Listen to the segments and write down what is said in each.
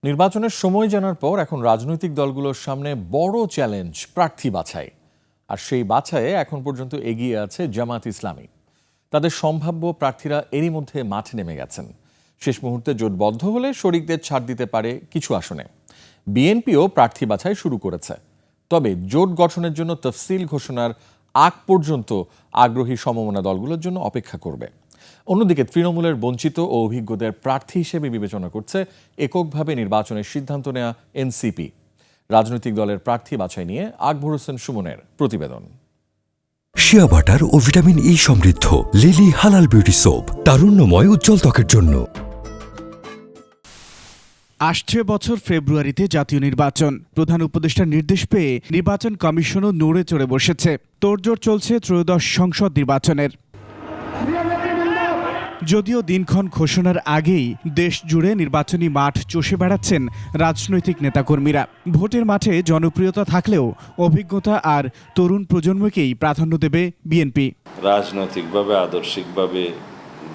নির্বাচনের সময় জানার পর এখন রাজনৈতিক দলগুলোর সামনে বড় চ্যালেঞ্জ প্রার্থী বাছাই। আর সেই বাছাইয়ে এখন পর্যন্ত এগিয়ে আছে জামায়াত ইসলামী। তাদের সম্ভাব্য প্রার্থীরা এরই মধ্যে মাঠে নেমে গেছেন। শেষ মুহূর্তে জোটবদ্ধ হলে শরিকদের ছাড় দিতে পারে কিছু আসনে। বিএনপিও প্রার্থী বাছাই শুরু করেছে, তবে জোট গঠনের জন্য তফসিল ঘোষণার আগ পর্যন্ত আগ্রহী সমমনা দলগুলোর জন্য অপেক্ষা করবে। অন্যদিকে তৃণমূলের বঞ্চিত ও অভিজ্ঞদের প্রার্থী হিসেবে বিবেচনা করছে এককভাবে নির্বাচনের সিদ্ধান্ত নেওয়া এনসিপি। রাজনৈতিক দলের প্রার্থী বাছাই নিয়ে আকবর হোসেন সুমনের প্রতিবেদন। শিয়া বাটার ও ভিটামিন ই সমৃদ্ধ লিলি হালাল বিউটি সোপ, তারুণ্যময় উজ্জ্বল ত্বকের জন্য। আসছে বছর ফেব্রুয়ারিতে জাতীয় নির্বাচন। প্রধান উপদেষ্টার নির্দেশ পেয়ে নির্বাচন কমিশনও নড়ে চড়ে বসেছে। তোড়জোড় চলছে ত্রয়োদশ সংসদ নির্বাচনের। যদিও দিনক্ষণ ঘোষণার আগেই দেশ জুড়ে নির্বাচনী মাঠ চষে বেড়াচ্ছেন রাজনৈতিক নেতাকর্মীরা। ভোটের মাঠে জনপ্রিয়তা থাকলেও অভিজ্ঞতা আর তরুণ প্রজন্মকেই প্রাধান্য দেবে বিএনপি। রাজনৈতিকভাবে আদর্শিকভাবে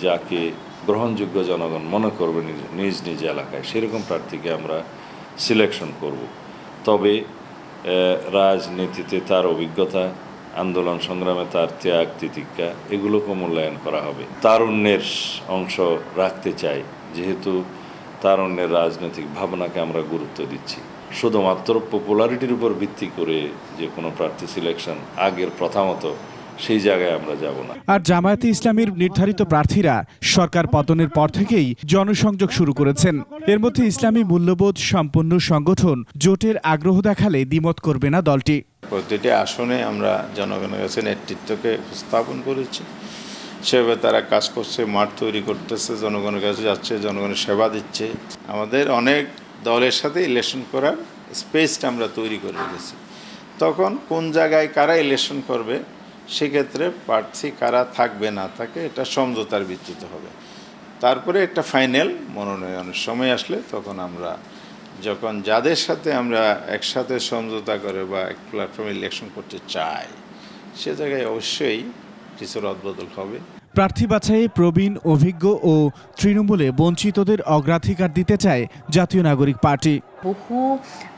যাকে গ্রহণযোগ্য জনগণ মনে করবে নিজ নিজ এলাকায়, সেরকম প্রার্থীকে আমরা সিলেকশন করব। তবে রাজনীতিতে তার অভিজ্ঞতা, আন্দোলন সংগ্রামে তার ত্যাগ তিতিক্ষা, এগুলোকে মূল্যায়ন করা হবে। তারুণ্যের অংশ রাখতে চাই, যেহেতু তারুণ্যের রাজনৈতিক ভাবনাকে আমরা গুরুত্ব দিচ্ছি। শুধুমাত্র পপুলারিটির উপর ভিত্তি করে যে কোনো প্রার্থী সিলেকশন আগের প্রথামতো সেই জায়গায় আমরা যাব না। আর জামায়াতে ইসলামীর নির্ধারিত প্রার্থীরা সরকার পতনের পর থেকেই জনসংযোগ শুরু করেছেন। এর মধ্যে ইসলামী মূল্যবোধ সম্পন্ন সংগঠন জোটের আগ্রহ দেখালে দ্বিমত করবে না দলটি। প্রতিটি আসনে আমরা জনগণের কাছে নেতৃত্বকে উপস্থাপন করেছি, সেভাবে তারা কাজ করছে, মাঠ তৈরি করতেছে, জনগণের কাছে যাচ্ছে, জনগণের সেবা দিচ্ছে। আমাদের অনেক দলের সাথে ইলেকশন করার স্পেসটা আমরা তৈরি করে রেখেছি। তখন কোন জায়গায় কারা ইলেকশন করবে, সেক্ষেত্রে প্রার্থী কারা থাকবে না থাকে, এটা সমঝোতার ভিত্তিতে হবে। তারপরে একটা ফাইনাল মনোনয়নের সময় আসলে তখন আমরা যখন যাদের সাথে আমরা একসাথে সমঝোতা করে বা এক প্ল্যাটফর্মে ইলেকশন করতে চাই, সে জায়গায় অবশ্যই কিছু রদবদল হবে। প্রার্থী বাছাইয়ে প্রবীণ, অভিজ্ঞ ও তৃণমূলে বঞ্চিতদের অগ্রাধিকার দিতে চায় জাতীয় নাগরিক পার্টি। বহু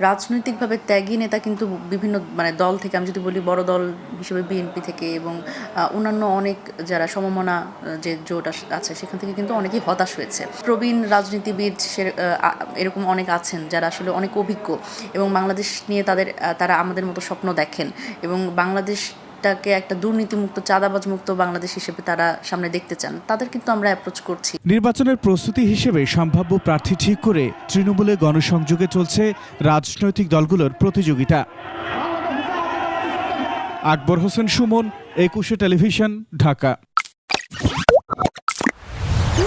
রাজনৈতিকভাবে ত্যাগী নেতা কিন্তু বিভিন্ন দল থেকে, আমি যদি বলি বড় দল হিসেবে বিএনপি থেকে এবং অন্যান্য অনেক যারা সমমনা যে জোট আছে সেখান থেকে কিন্তু অনেকেই হতাশ হয়েছে। প্রবীণ রাজনীতিবিদ এরকম অনেক আছেন যারা আসলে অনেক অভিজ্ঞ এবং বাংলাদেশ নিয়ে তারা আমাদের মতো স্বপ্ন দেখেন এবং বাংলাদেশটাকে একটা দুর্নীতিমুক্ত, চাঁদাবাজ মুক্ত বাংলাদেশ হিসেবে তারা সামনে দেখতে চান। তাদের কিন্তু আমরা অ্যাপ্রোচ করছি। নির্বাচনের প্রস্তুতি হিসেবে সম্ভাব্য প্রার্থী ঠিক করে তৃণমূলে গণসংযোগে চলছে রাজনৈতিক দলগুলোর প্রতিযোগিতা। আকবর হোসেন সুমন, 21 টেলিভিশন, ঢাকা।